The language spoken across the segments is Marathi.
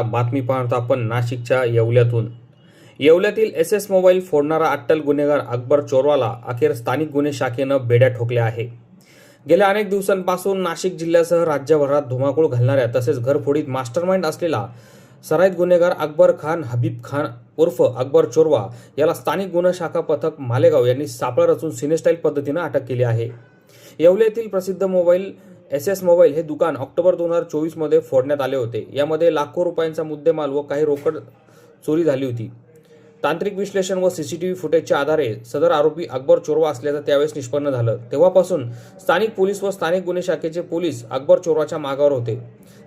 बातमी पाहतो आपण नाशिकच्या येवल्यातून। येवल्यातील एसएस मोबाईल फोडणारा अट्टल गुन्हेगार अकबर चोरवाला अखेर स्थानिक गुन्हे शाखेनं बेड्या ठोकल्या आहे। गेल्या अनेक दिवसांपासून नाशिक जिल्ह्यासह राज्यभरात धुमाकूळ घालणाऱ्या तसेच घरफोडीत मास्टरमाइंड असलेला सराईत गुन्हेगार अकबर खान हबीब खान उर्फ अकबर चोरवा याला स्थानिक गुन्हे शाखा पथक मालेगाव यांनी सापळा रचून सिनेस्टाईल पद्धतीने अटक केली आहे। येवल्यातील प्रसिद्ध मोबाईल एसएस मोबाईल हे दुकान ऑक्टोबर 2024 मध्ये फोडण्यात आले होते। यामध्ये लाखो रुपयांचा मुद्देमाल व काही रोकड चोरी झाली होती। तांत्रिक विश्लेषण व सीसीटीव्ही फुटेजच्या आधारे सदर आरोपी अकबर चोरवा असल्याचं त्यावेळेस निष्पन्न झालं। तेव्हापासून स्थानिक पोलीस व स्थानिक गुन्हे शाखेचे पोलीस अकबर चोरवाच्या मागावर होते।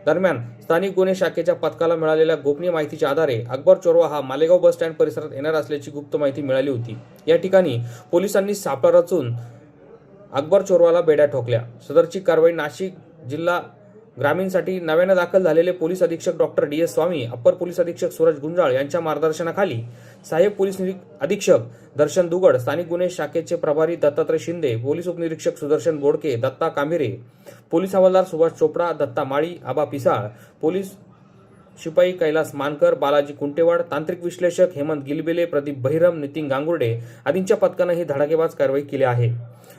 दरम्यान स्थानिक गुन्हे शाखेच्या पथकाला मिळालेल्या गोपनीय माहितीच्या आधारे अकबर चोरवा हा मालेगाव बस स्टँड परिसरात येणार असल्याची गुप्त माहिती मिळाली होती। या ठिकाणी पोलिसांनी सापळा रचून अकबर चोरवाला बेड्या ठोकल्या। सदरची कारवाई नाशिक जिल्हा ग्रामीणसाठी नव्याने दाखल झालेले पोलीस अधीक्षक डॉक्टर DS स्वामी, अप्पर पोलीस अधीक्षक सूरज गुंजाळ यांच्या मार्गदर्शनाखाली सहाय्यक पोलीस अधीक्षक दर्शन दुगड, स्थानिक गुन्हे शाखेचे प्रभारी दत्तात्रय शिंदे, पोलीस उपनिरीक्षक सुदर्शन बोडके, दत्ता कांभिरे, पोलीस हवालदार सुभाष चोपडा, दत्ता माळी, आबा पिसाळ, पोलीस शिपाई कैलास मानकर, बालाजी कुंटेवाड, तांत्रिक विश्लेषक हेमंत गिलबेले, प्रदीप बहिरम, नितीन गांगुर्डे आदींच्या पथकानं ही धडाकेबाज कारवाई केली आहे।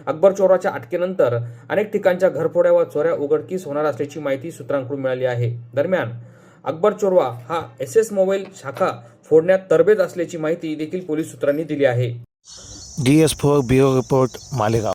अकबर चोरवाच्या अटकेनंतर अनेक ठिकाणच्या घरफोड्या व चोऱ्या उघडकीस होणार असल्याची माहिती सूत्रांकडून मिळाली आहे। दरम्यान अकबर चोरवा हा एसएस मोबाईल शाखा फोडण्यात तरबेज असल्याची माहिती देखील पोलीस सूत्रांनी दिली आहे। DS4 bureau report, Malegaon.